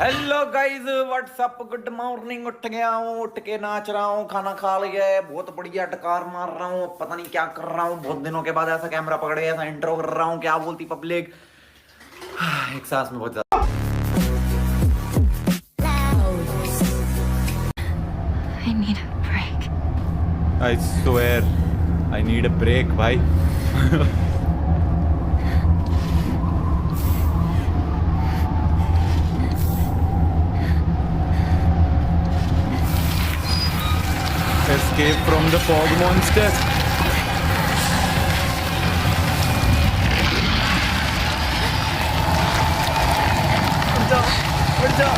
Hello guys, what's up, good morning. उठ गया हूँ, उठ के नाच रहा हूँ, खाना खा लिया है, बहुत बढ़िया टकार मार रहा हूँ। पता नहीं क्या कर रहा हूँ, बहुत दिनों के बाद ऐसा कैमरा पकड़ के ऐसा इंट्रो कर रहा हूँ। क्या बोलती पब्लिक। एक सांस में बहुत ज्यादा। I need a break. I swear, I need a break, भाई। Escape from the fog monster. उठ जाओ।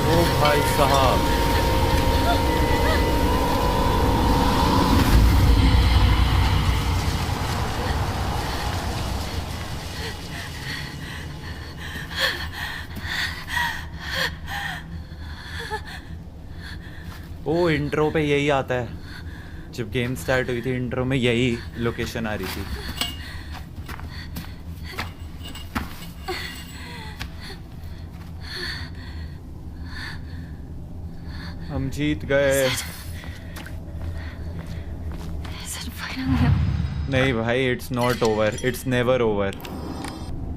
ओ भाई साहब, ओ इंट्रो पे यही आता है। जब गेम स्टार्ट हुई थी इंट्रो में यही लोकेशन आ रही थी। हम जीत गए। Is it finally over? नहीं भाई, it's not over, it's never over.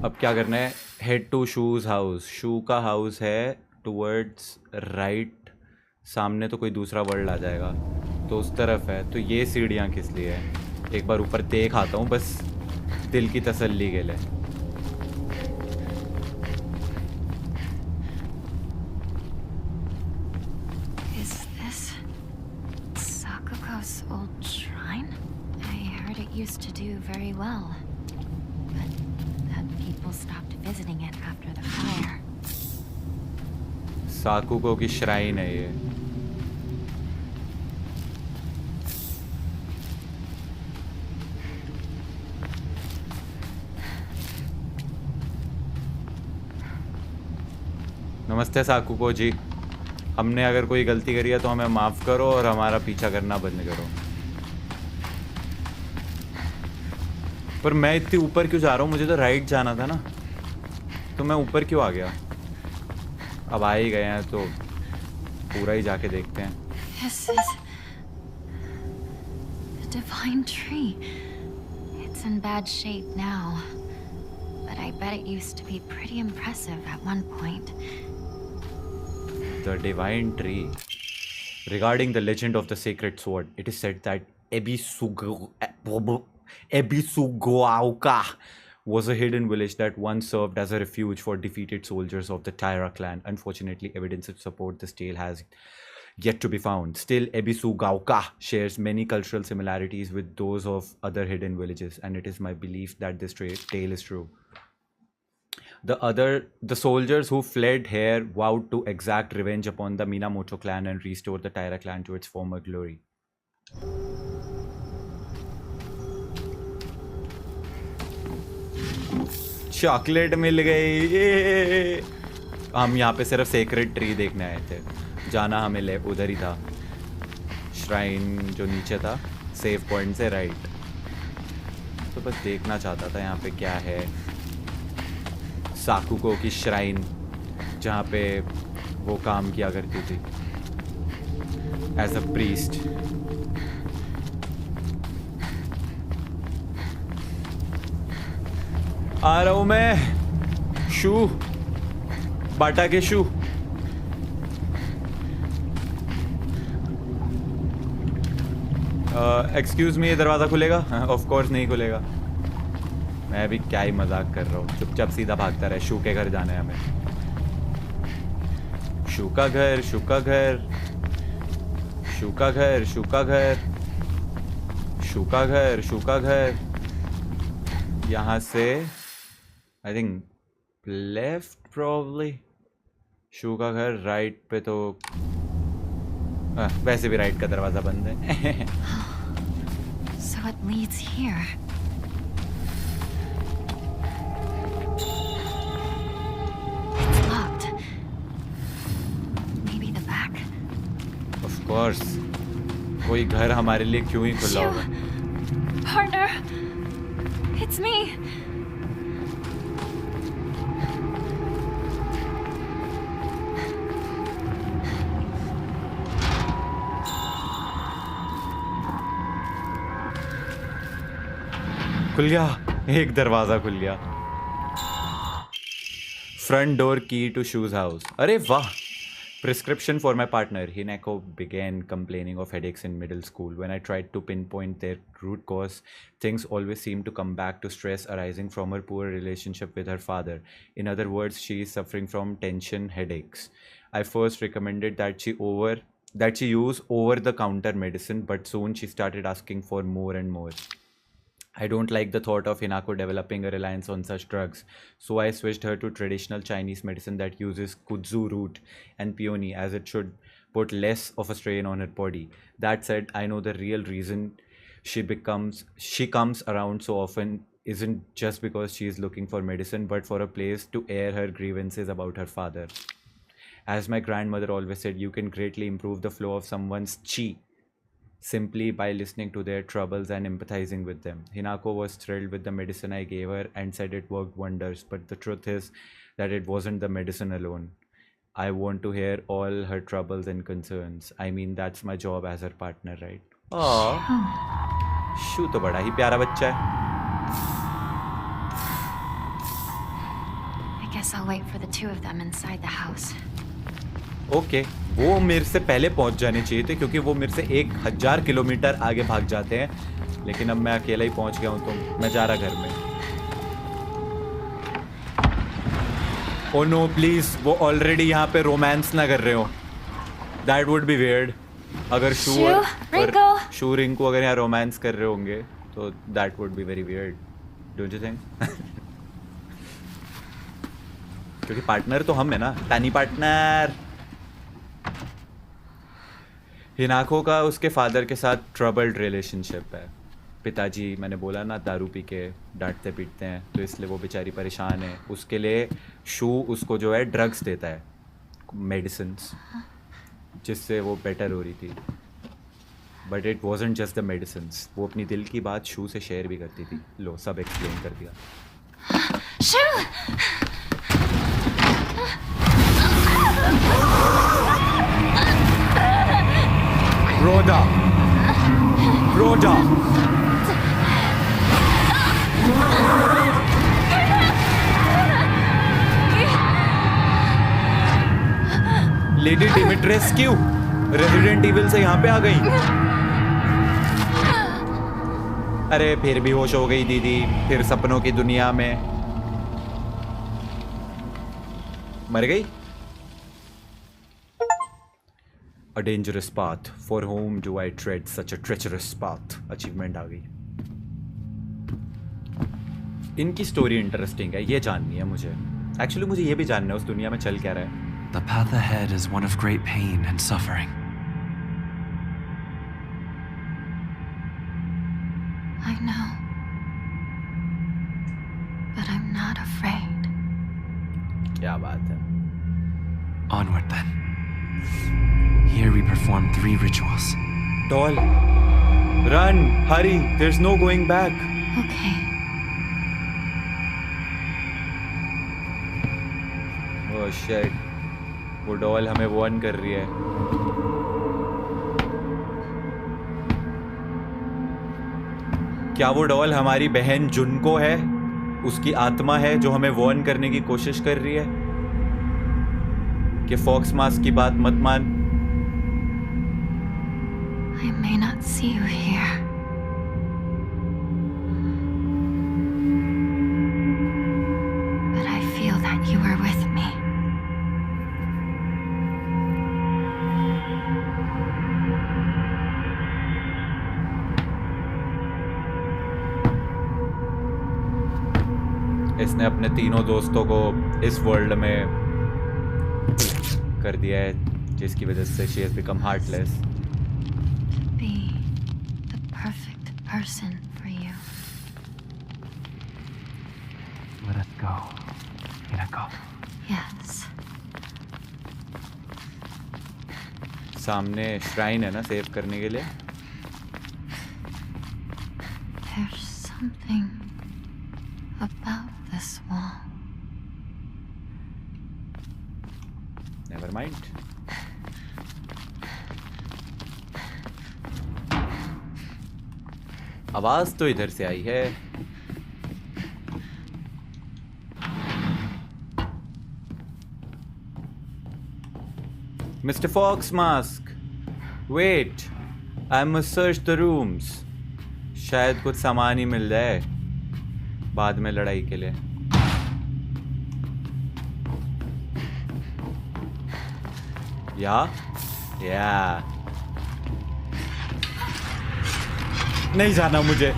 अब क्या करना है? Head to shoes house. Shoe का हाउस है टुवर्ड्स राइट। सामने तो कोई दूसरा वर्ल्ड आ जाएगा, तो उस तरफ है। तो ये सीढ़ियाँ किस लिए है? एक बार ऊपर देख आता हूँ बस दिल की तसल्ली के लिए। Is this Sakuko's old shrine? I heard it used to do very well, but that people stopped visiting it after the fire. साकुको की श्राइन है ये। नमस्ते साकुको जी। हमने अगर कोई गलती करी है तो हमें माफ़ करो और हमारा पीछा करना बंद करो। पर मैं इतनी ऊपर क्यों जा रहा हूँ? मुझे तो राइट जाना था ना, तो मैं ऊपर क्यों आ गया? अब आ ही गए हैं तो पूरा ही जाके देखते हैं। This is the divine tree. It's in bad shape now, but I bet it used to be pretty impressive at one point. The divine tree. Regarding the legend of the sacred sword, it is said that Ebisugoauka was a hidden village that once served as a refuge for defeated soldiers of the Taira clan. Unfortunately, evidence to support this tale has yet to be found. Still, Ebisugoauka shares many cultural similarities with those of other hidden villages, and it is my belief that this tale is true. The soldiers who fled here vowed to exact revenge upon the Minamoto clan and restore the Taira clan to its former glory. Chocolate मिल गई। हम यहाँ पे सिर्फ secret tree देखने आए थे। जाना हमें ले उधर ही था। श्राइन जो नीचे था, सेव पॉइंट से राइट। तो बस देखना चाहता था यहाँ पे क्या है। साकुको की श्राइन, जहाँ पे वो काम किया करती थी एज अ प्रीस्ट। आ रहा हूँ मैं। शू, बाटा के शू। एक्सक्यूज मी, दरवाज़ा खुलेगा? ऑफ कोर्स नहीं खुलेगा। मैं भी क्या ही मजाक कर रहा हूँ। चुपचाप सीधा भागता रहे। शू के घर जाना है हमें। शू का घर, शू का घर, शू का घर, शू का घर, शू का घर, शू का घर। यहाँ से आई थिंक लेफ्ट प्रॉब्ली शू का घर राइट पे तो वैसे भी राइट का दरवाजा बंद है So it leads here. It's locked. Maybe the back. Of course कोई घर हमारे लिए क्यों ही खुला होगा Shoo! Partner! It's me! खुल गया एक दरवाजा खुल गया फ्रंट डोर की टू शूज हाउस अरे वाह Prescription for my partner. Hinako began complaining of headaches in middle school. When I tried to pinpoint their root cause, things always seemed to come back to stress arising from her poor relationship with her father. In other words, she is suffering from tension headaches. I first recommended that she use over-the-counter medicine, but soon she started asking for more and more. I don't like the thought of Hinako developing a reliance on such drugs, so I switched her to traditional Chinese medicine that uses kudzu root and peony as it should put less of a strain on her body. That said, I know the real reason she comes around so often isn't just because she is looking for medicine, but for a place to air her grievances about her father. As my grandmother always said, you can greatly improve the flow of someone's chi simply by listening to their troubles and empathizing with them. Hinako was thrilled with the medicine I gave her and said it worked wonders, but the truth is that it wasn't the medicine alone. I want to hear all her troubles and concerns. I mean, that's my job as her partner, right? Aww. शू तो बड़ा ही प्यारा बच्चा है I guess I'll wait for the two of them inside the house. Okay वो मेरे से पहले पहुंच जाने चाहिए थे क्योंकि वो मेरे से 1000 किलोमीटर आगे भाग जाते हैं लेकिन अब मैं अकेला ही पहुंच गया हूं तो मैं जा रहा घर में ओ नो प्लीज वो ऑलरेडी यहाँ पे रोमांस ना कर रहे हो दैट वुड बी वियर्ड अगर शू रिंकू अगर यहाँ रोमांस कर रहे होंगे तो that would be very weird don't you think क्योंकि पार्टनर तो हम है ना टानी पार्टनर हिनाको का उसके फादर के साथ ट्रबल्ड रिलेशनशिप है पिताजी मैंने बोला ना दारू पी के डांटते पीटते हैं तो इसलिए वो बेचारी परेशान है उसके लिए शू उसको जो है ड्रग्स देता है मेडिसिन्स जिससे वो बेटर हो रही थी but it wasn't just the medicines वो अपनी दिल की बात शू से शेयर भी करती थी लो सब एक्सप्लेन कर दिया Rhoda! लेडी डिमिट्रेस्क्यू रेजिडेंट इविल से यहाँ पे आ गई अरे फिर भी होश हो गई दीदी फिर सपनों की दुनिया में मर गई A dangerous path. For whom do I tread such a treacherous path? Achievement आ गई इनकी स्टोरी इंटरेस्टिंग है ये जाननी है मुझे एक्चुअली मुझे ये भी जानना है उस दुनिया में चल क्या रहा है The path ahead is one of great pain and suffering. I know. But I'm not afraid. क्या बात है Onward then. Here we perform 3 rituals. Doll, run, hurry, there's no going back. Okay. Oh shit. वो doll हमें warn कर रही है क्या वो डॉल हमारी बहन जुनको है उसकी आत्मा है जो हमें वार्न करने की कोशिश कर रही है कि फॉक्स मास्क की बात मत मान I may not see you here. But I feel that you are with me. इसने अपने तीनों दोस्तों को इस वर्ल्ड में कर दिया है, जिसकी वजह से she has become heartless. Be the perfect person for you. Let us go. Hinako. Yes. सामने श्राइन है ना सेव करने के लिए. There's something about this wall. Never mind. आवाज तो इधर से आई है. Mr. Fox Mask, wait. I must search the rooms. शायद कुछ सामान ही मिल जाए बाद में लड़ाई के लिए. या नहीं जाना मुझे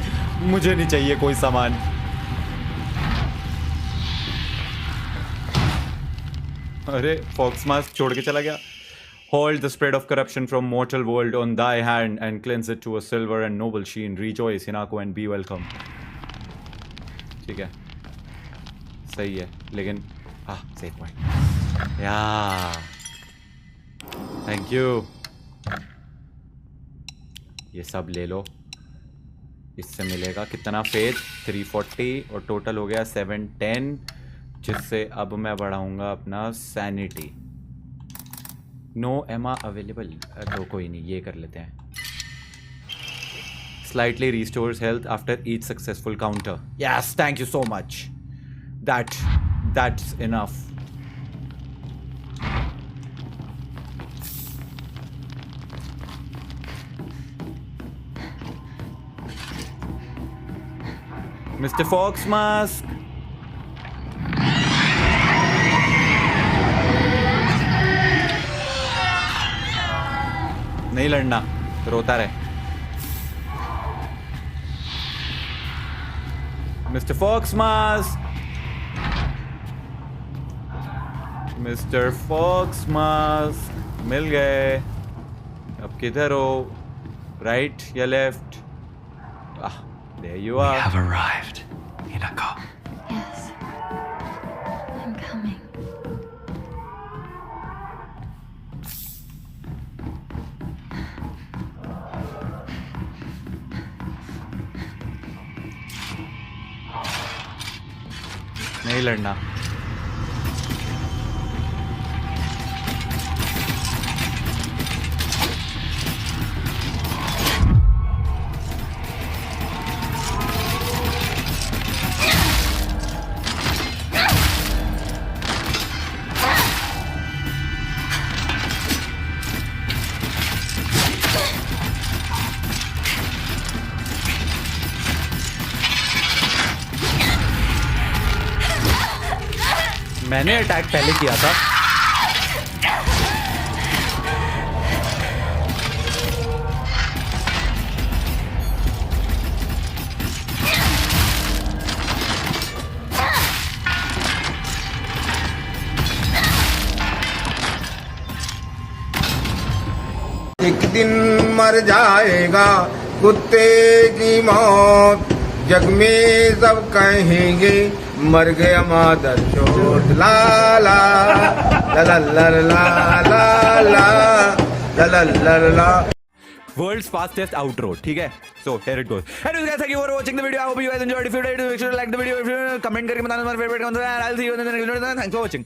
नहीं चाहिए कोई सामान. अरे फॉक्स मास्क छोड़ के चला गया. Hold the spread of corruption from mortal world on thy hand and cleanse it to a silver and noble sheen. Rejoice, Hinako, and be welcome. ठीक है, सही है, लेकिन save point. Yeah. Thank you. ये सब ले लो. इससे मिलेगा कितना फेथ? 340 और टोटल हो गया 710, जिससे अब मैं बढ़ाऊंगा अपना सैनिटी. नो एमा अवेलेबल, तो कोई नहीं, ये कर लेते हैं. Slightly restores health after each successful counter. Yes, thank you so much. That's enough. Mr. Fox Mask. नहीं लड़ना, रोता रहे. Mr. Fox Mask. Mr. Fox Mask. मिल गए. अब किधर हो? राइट या left? There you We are. have arrived, Hinako. Yes. I'm coming. नहीं लड़ना. मैंने अटैक पहले किया था. एक दिन मर जाएगा कुत्ते की मौत, जग में सब कहेंगे मर गया मादर चोट. ला ला ला ला ला ला ला ला ला ला. World's fastest outro, ठीक है. So here it goes. Anyways guys, thank you for watching the video. I hope you guys enjoyed. If you did, make sure to like the video. If you comment करके बताना तुम्हारा favorite कौन सा है. I'll see you in the next video. Thanks for watching.